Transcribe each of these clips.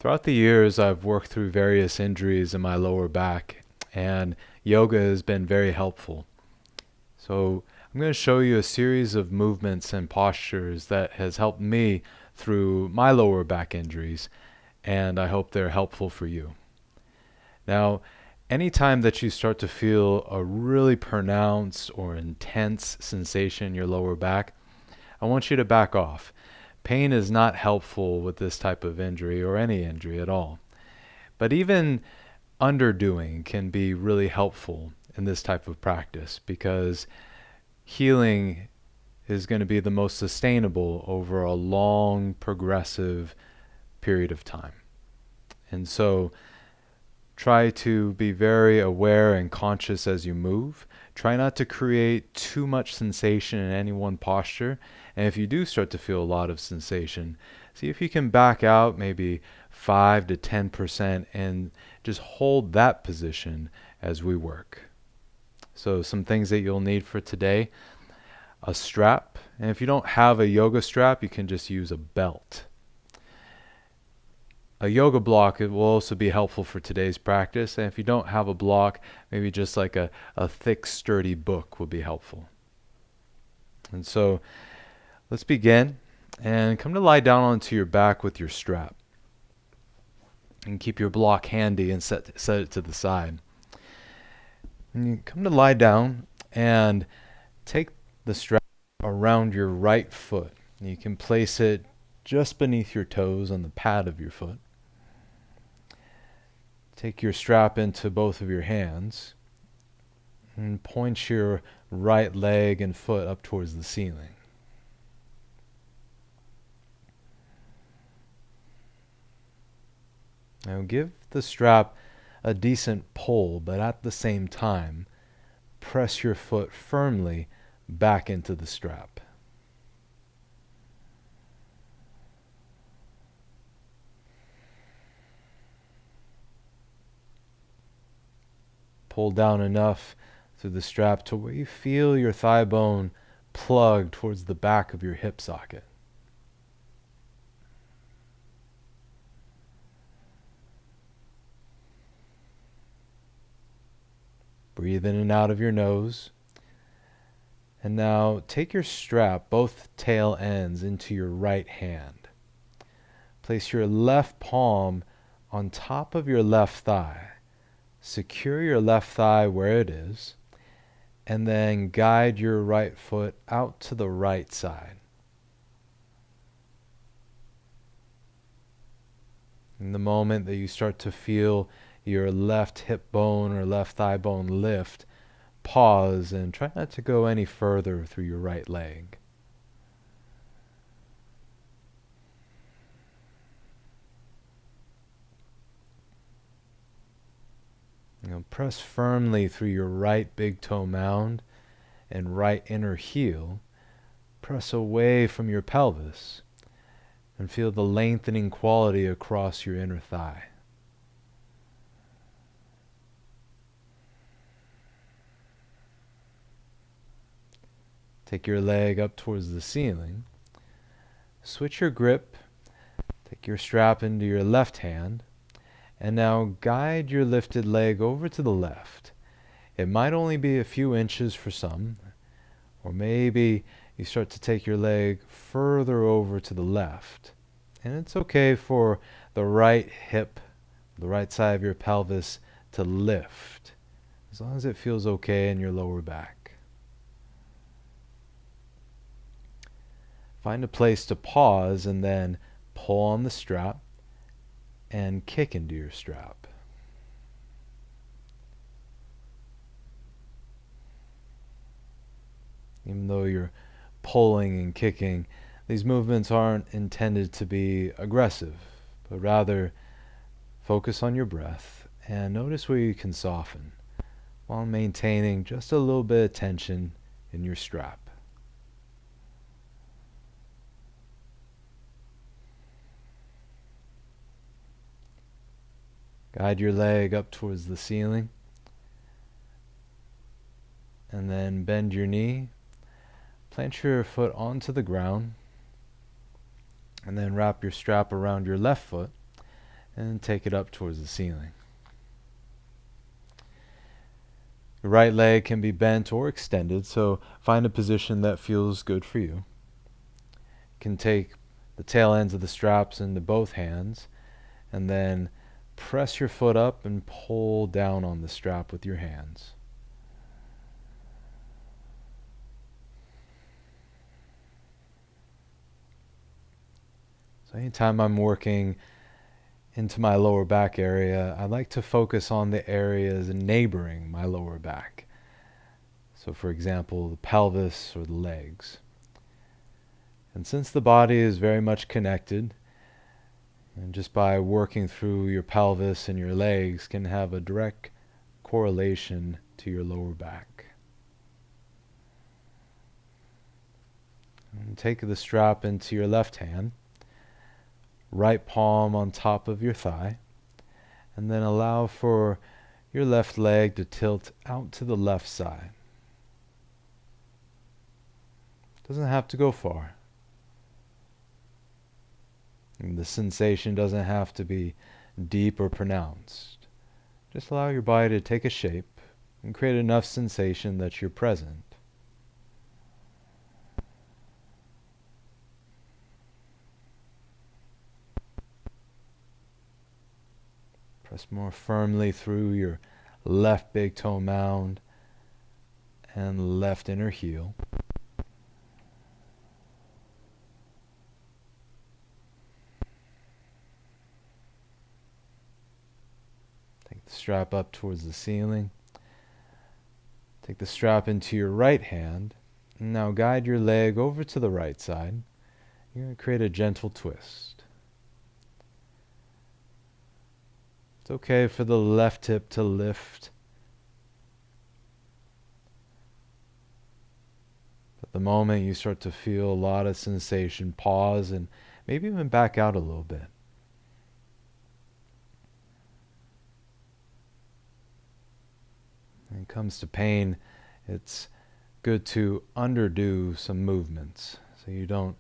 Throughout the years, I've worked through various injuries in my lower back, and yoga has been very helpful. So, I'm going to show you a series of movements and postures that has helped me through my lower back injuries, and I hope they're helpful for you. Now, anytime that you start to feel a really pronounced or intense sensation in your lower back, I want you to back off. Pain is not helpful with this type of injury or any injury at all. But even underdoing can be really helpful in this type of practice because healing is going to be the most sustainable over a long, progressive period of time. And so try to be very aware and conscious as you move. Try not to create too much sensation in any one posture. And if you do start to feel a lot of sensation, see if you can back out maybe 5 to 10% and just hold that position as we work. So some things that you'll need for today: a strap. And if you don't have a yoga strap, you can just use a belt. A yoga block, it will also be helpful for today's practice. And if you don't have a block, maybe just like a thick, sturdy book would be helpful. And so let's begin. And come to lie down onto your back with your strap. And keep your block handy and set it to the side. And you come to lie down and take the strap around your right foot. You can place it just beneath your toes on the pad of your foot. Take your strap into both of your hands and point your right leg and foot up towards the ceiling. Now give the strap a decent pull, but at the same time, press your foot firmly back into the strap. Pull down enough through the strap to where you feel your thigh bone plug towards the back of your hip socket. Breathe in and out of your nose. And now take your strap, both tail ends, into your right hand. Place your left palm on top of your left thigh. Secure your left thigh where it is, and then guide your right foot out to the right side. In the moment that you start to feel your left hip bone or left thigh bone lift, pause and try not to go any further through your right leg. Press firmly through your right big toe mound and right inner heel. Press away from your pelvis and feel the lengthening quality across your inner thigh. Take your leg up towards the ceiling. Switch your grip. Take your strap into your left hand. And now guide your lifted leg over to the left. It might only be a few inches for some, or maybe you start to take your leg further over to the left. And it's okay for the right hip, the right side of your pelvis to lift, as long as it feels okay in your lower back. Find a place to pause and then pull on the strap and kick into your strap. Even though you're pulling and kicking, these movements aren't intended to be aggressive, but rather focus on your breath and notice where you can soften while maintaining just a little bit of tension in your strap. Guide your leg up towards the ceiling. And then bend your knee. Plant your foot onto the ground. And then wrap your strap around your left foot. and take it up towards the ceiling. Your right leg can be bent or extended, so find a position that feels good for you. You can take the tail ends of the straps into both hands and then press your foot up and pull down on the strap with your hands. So anytime I'm working into my lower back area, I like to focus on the areas neighboring my lower back. So for example, the pelvis or the legs. And since the body is very much connected, and just by working through your pelvis and your legs can have a direct correlation to your lower back. And take the strap into your left hand, right palm on top of your thigh, and then allow for your left leg to tilt out to the left side. Doesn't have to go far. And the sensation doesn't have to be deep or pronounced. Just allow your body to take a shape and create enough sensation that you're present. Press more firmly through your left big toe mound and left inner heel. Take the strap up towards the ceiling. Take the strap into your right hand. And now guide your leg over to the right side. You're going to create a gentle twist. It's okay for the left hip to lift. At the moment you start to feel a lot of sensation, pause and maybe even back out a little bit. When it comes to pain, it's good to underdo some movements so you don't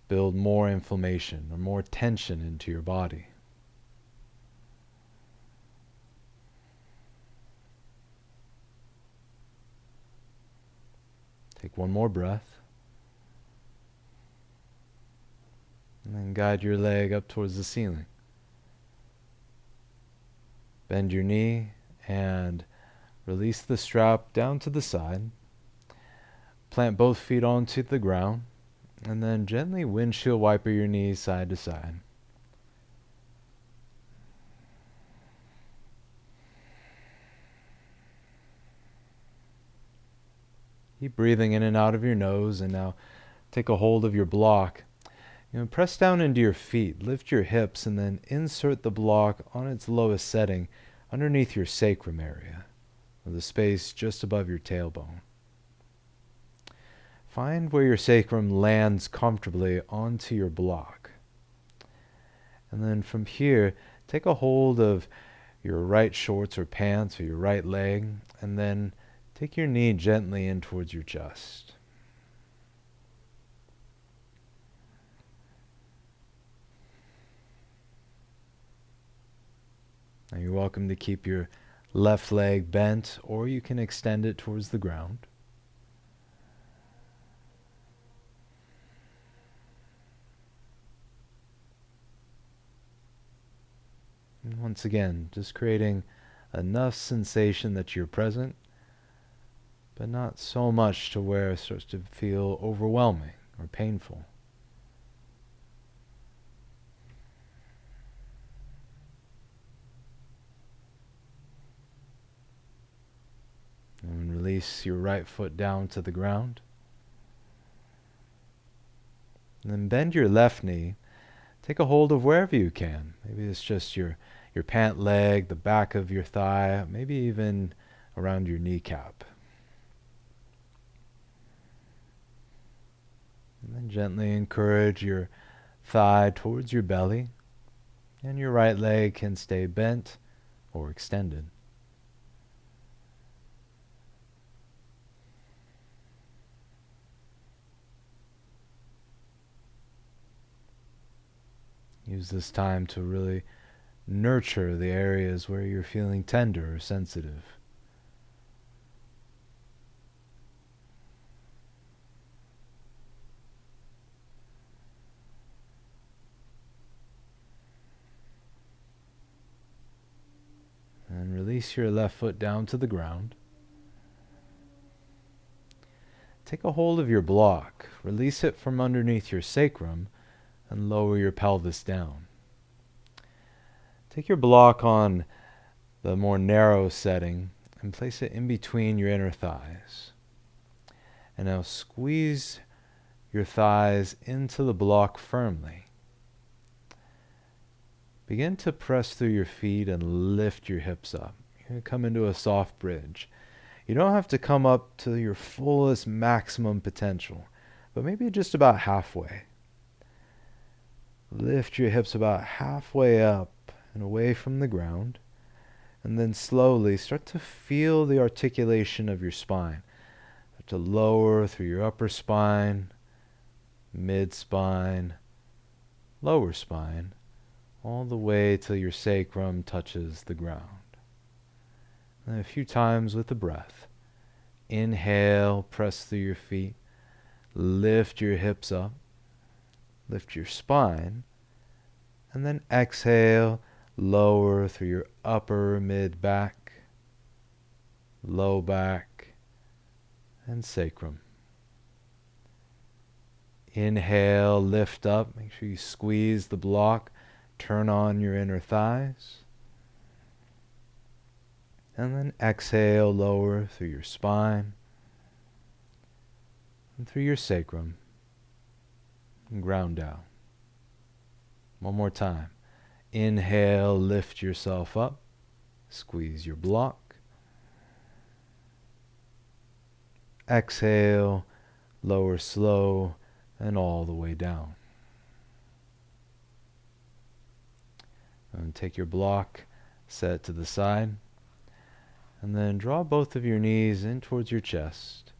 build more inflammation or more tension into your body. Take one more breath. And then guide your leg up towards the ceiling. Bend your knee and release the strap down to the side. Plant both feet onto the ground. And then gently windshield wiper your knees side to side. Keep breathing in and out of your nose, and now take a hold of your block. Press down into your feet, lift your hips, and then insert the block on its lowest setting underneath your sacrum area, or the space just above your tailbone. Find where your sacrum lands comfortably onto your block. And then from here, take a hold of your right shorts or pants or your right leg, and then take your knee gently in towards your chest. Now you're welcome to keep your left leg bent, or you can extend it towards the ground. And once again, just creating enough sensation that you're present, but not so much to where it starts to feel overwhelming or painful. And release your right foot down to the ground. And then bend your left knee. Take a hold of wherever you can. Maybe it's just your pant leg, the back of your thigh, maybe even around your kneecap. And then gently encourage your thigh towards your belly, and your right leg can stay bent or extended. Use this time to really nurture the areas where you're feeling tender or sensitive. And release your left foot down to the ground. Take a hold of your block, release it from underneath your sacrum, and lower your pelvis down. Take your block on the more narrow setting and place it in between your inner thighs. And now squeeze your thighs into the block firmly. Begin to press through your feet and lift your hips up. You're going to come into a soft bridge. You don't have to come up to your fullest maximum potential, but maybe just about halfway. Lift your hips about halfway up and away from the ground, and then slowly start to feel the articulation of your spine. Start to lower through your upper spine, mid-spine, lower spine, all the way till your sacrum touches the ground. And a few times with the breath. Inhale, press through your feet, lift your hips up, lift your spine, and then exhale, lower through your upper mid-back, low back, and sacrum. Inhale, lift up, make sure you squeeze the block, turn on your inner thighs. And then exhale, lower through your spine and through your sacrum and ground down. One more time. Inhale, lift yourself up, squeeze your block. Exhale, lower slow and all the way down. And take your block, set it to the side. And then draw both of your knees in towards your chest.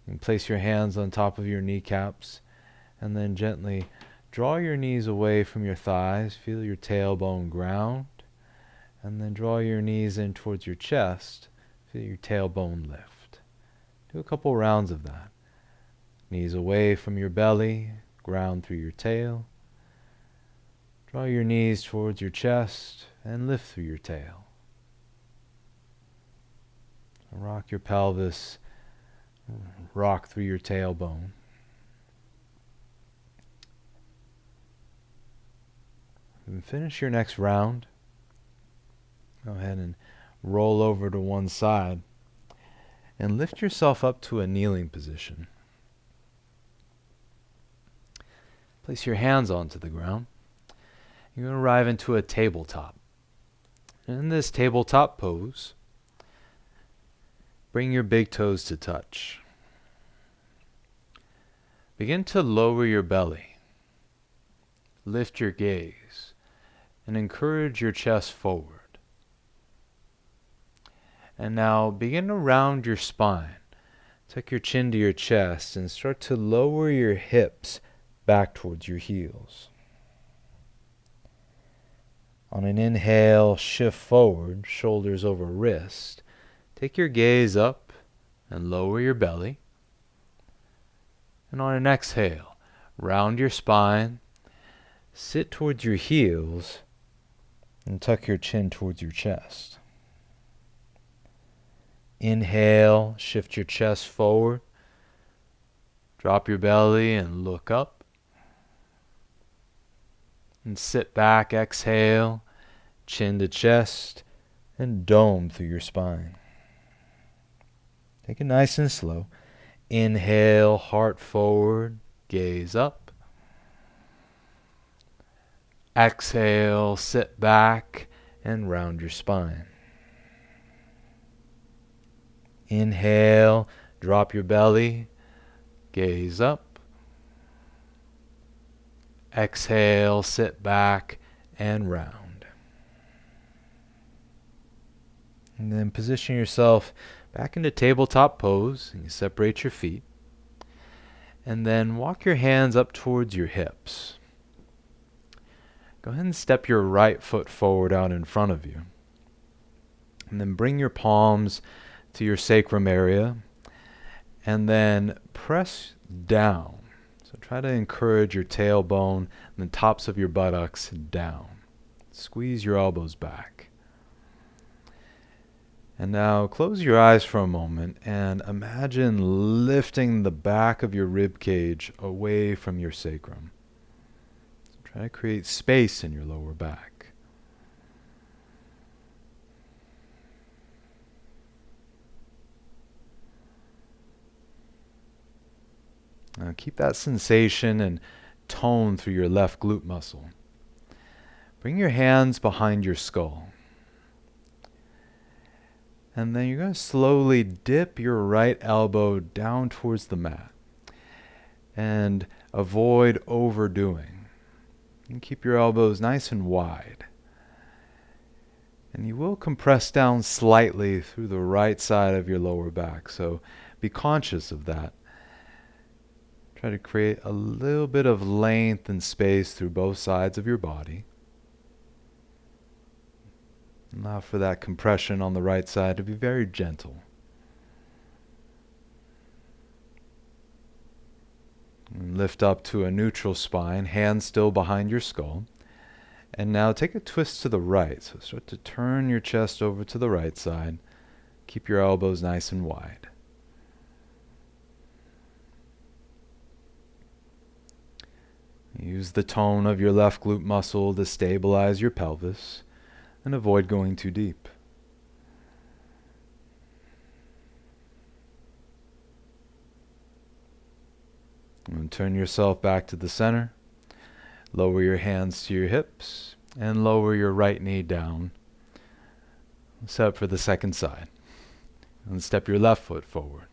And place your hands on top of your kneecaps. And then gently draw your knees away from your thighs. Feel your tailbone ground. And then draw your knees in towards your chest. Feel your tailbone lift. Do a couple rounds of that. Knees away from your belly. Ground through your tail. Draw your knees towards your chest and lift through your tail. Rock your pelvis, rock through your tailbone. And finish your next round. Go ahead and roll over to one side and lift yourself up to a kneeling position. Place your hands onto the ground. You're going to arrive into a tabletop. And in this tabletop pose, bring your big toes to touch. Begin to lower your belly. Lift your gaze and encourage your chest forward. And now begin to round your spine. Tuck your chin to your chest and start to lower your hips back towards your heels. On an inhale, shift forward, shoulders over wrist. Take your gaze up and lower your belly. And on an exhale, round your spine, sit towards your heels, and tuck your chin towards your chest. Inhale, shift your chest forward, drop your belly and look up. And sit back, exhale, chin to chest, and dome through your spine. Take it nice and slow. Inhale, heart forward, gaze up. Exhale, sit back and round your spine. Inhale, drop your belly, gaze up. Exhale, sit back and round. And then position yourself back into tabletop pose, and you separate your feet. And then walk your hands up towards your hips. Go ahead and step your right foot forward out in front of you. And then bring your palms to your sacrum area. And then press down. So try to encourage your tailbone and the tops of your buttocks down. Squeeze your elbows back. And now close your eyes for a moment and imagine lifting the back of your rib cage away from your sacrum. So try to create space in your lower back. Now keep that sensation and tone through your left glute muscle. Bring your hands behind your skull. And then you're going to slowly dip your right elbow down towards the mat. And avoid overdoing. And keep your elbows nice and wide. And you will compress down slightly through the right side of your lower back. So be conscious of that. Try to create a little bit of length and space through both sides of your body. Allow for that compression on the right side to be very gentle. And lift up to a neutral spine, hands still behind your skull. And now take a twist to the right. So start to turn your chest over to the right side. Keep your elbows nice and wide. Use the tone of your left glute muscle to stabilize your pelvis. And avoid going too deep. And turn yourself back to the center. Lower your hands to your hips and lower your right knee down. Set up for the second side. And step your left foot forward.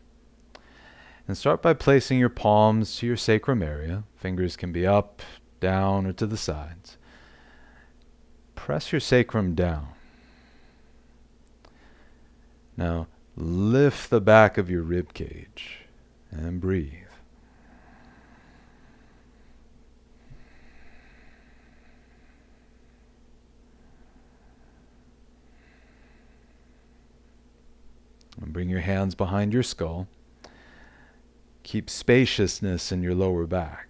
And start by placing your palms to your sacrum area. Fingers can be up, down, or to the sides. Press your sacrum down. Now lift the back of your rib cage and breathe. And bring your hands behind your skull. Keep spaciousness in your lower back.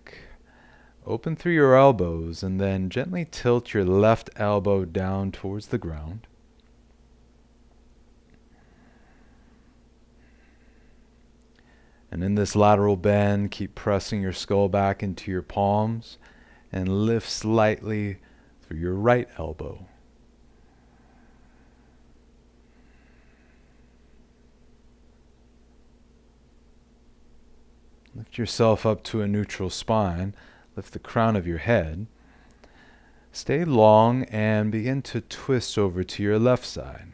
Open through your elbows and then gently tilt your left elbow down towards the ground. And in this lateral bend, keep pressing your skull back into your palms and lift slightly through your right elbow. Lift yourself up to a neutral spine. Lift the crown of your head. Stay long and begin to twist over to your left side.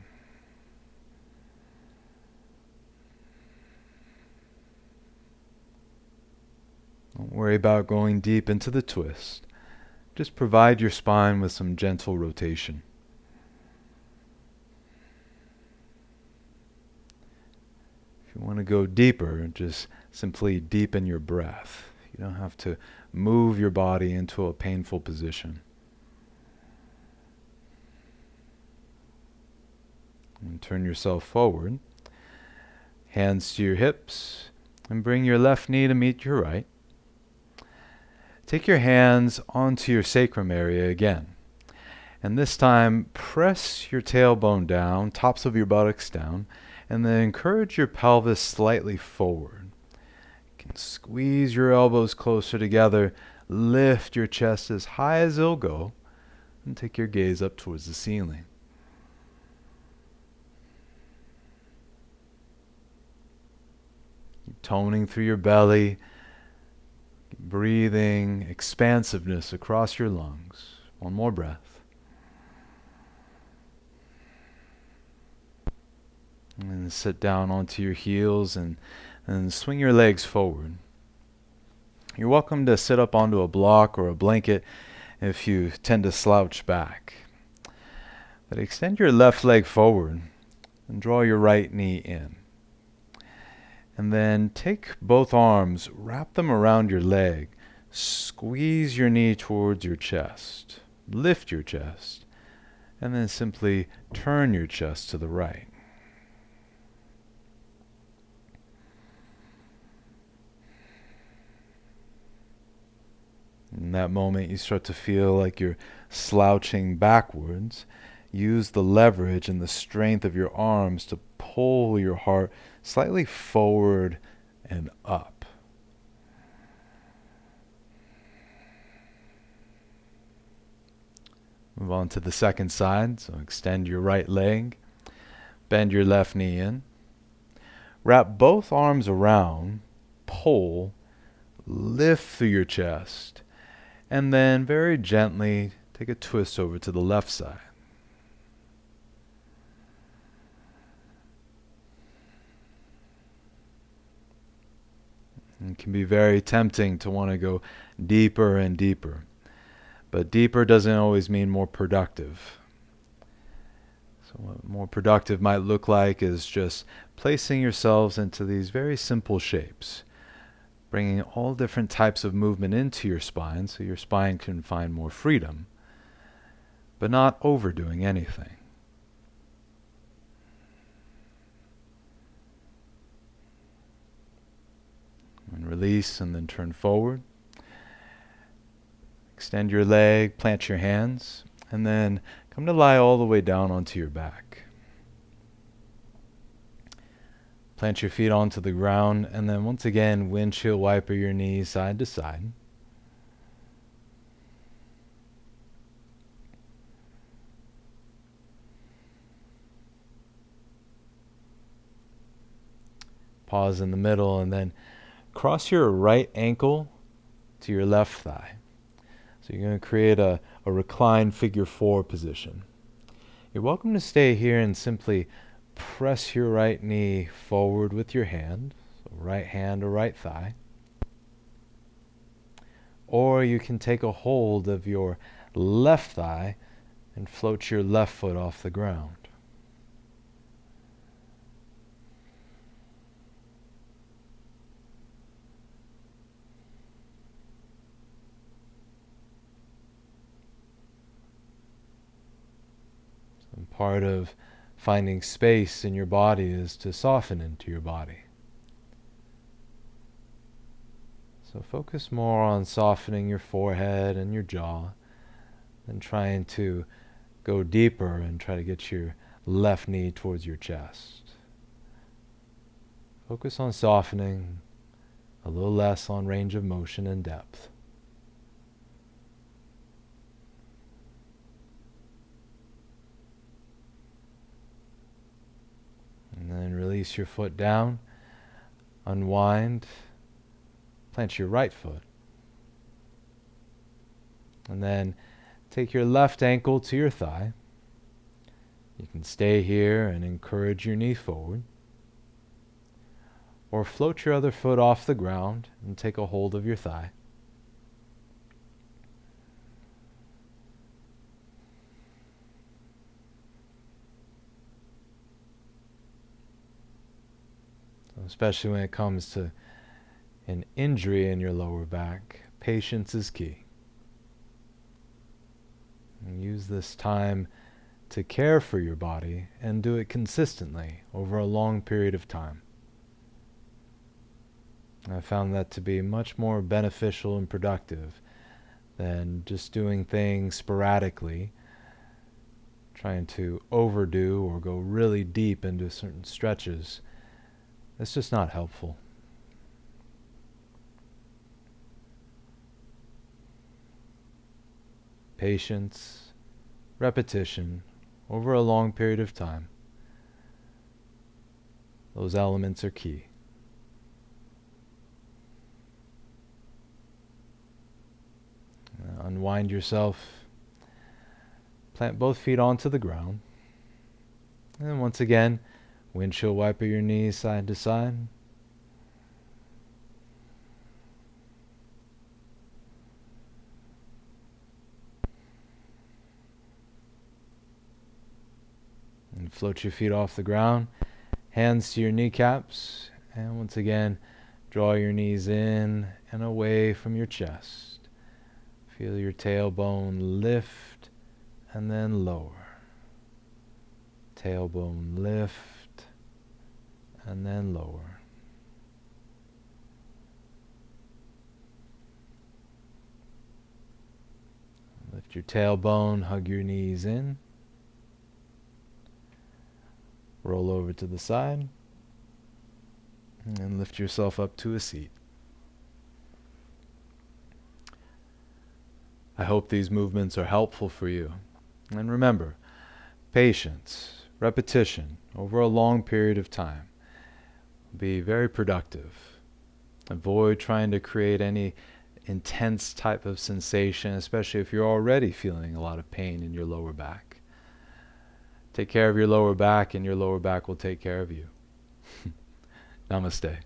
Don't worry about going deep into the twist. Just provide your spine with some gentle rotation. If you want to go deeper, just simply deepen your breath. You don't have to move your body into a painful position. And turn yourself forward. Hands to your hips. And bring your left knee to meet your right. Take your hands onto your sacrum area again. And this time, press your tailbone down, tops of your buttocks down, and then encourage your pelvis slightly forward. Squeeze your elbows closer together, lift your chest as high as it'll go, and take your gaze up towards the ceiling. Keep toning through your belly, breathing expansiveness across your lungs. One more breath. And then sit down onto your heels and swing your legs forward. You're welcome to sit up onto a block or a blanket if you tend to slouch back. But extend your left leg forward and draw your right knee in. And then take both arms, wrap them around your leg, squeeze your knee towards your chest. lift your chest, and then simply turn your chest to the right. In that moment, you start to feel like you're slouching backwards. Use the leverage and the strength of your arms to pull your heart slightly forward and up. Move on to the second side. So extend your right leg. Bend your left knee in. Wrap both arms around. Pull. Lift through your chest. And then very gently take a twist over to the left side. It can be very tempting to want to go deeper and deeper. But deeper doesn't always mean more productive. So what more productive might look like is just placing yourselves into these very simple shapes, bringing all different types of movement into your spine so your spine can find more freedom, but not overdoing anything. And release and then turn forward. Extend your leg, plant your hands, and then come to lie all the way down onto your back. Plant your feet onto the ground, and then once again, windshield wiper your knees side to side. Pause in the middle, and then cross your right ankle to your left thigh. So you're going to create a reclined figure 4 position. You're welcome to stay here and simply press your right knee forward with your hand, so right hand or right thigh. Or you can take a hold of your left thigh and float your left foot off the ground. And part of finding space in your body is to soften into your body. So focus more on softening your forehead and your jaw than trying to go deeper and try to get your left knee towards your chest. Focus on softening, a little less on range of motion and depth. And then release your foot down, unwind, plant your right foot. And then take your left ankle to your thigh. You can stay here and encourage your knee forward. Or float your other foot off the ground and take a hold of your thigh. Especially when it comes to an injury in your lower back, patience is key. And use this time to care for your body and do it consistently over a long period of time. I found that to be much more beneficial and productive than just doing things sporadically, trying to overdo or go really deep into certain stretches. It's just not helpful. Patience, repetition, over a long period of time. Those elements are key. Unwind yourself. Plant both feet onto the ground. And once again, windshield wiper your knees side to side. And float your feet off the ground. Hands to your kneecaps. And once again, draw your knees in and away from your chest. Feel your tailbone lift and then lower. Tailbone lift and then lower. Lift your tailbone, hug your knees in. Roll over to the side and lift yourself up to a seat. I hope these movements are helpful for you. And remember, patience, repetition over a long period of time will be very productive. Avoid trying to create any intense type of sensation, especially if you're already feeling a lot of pain in your lower back. Take care of your lower back, and your lower back will take care of you. Namaste.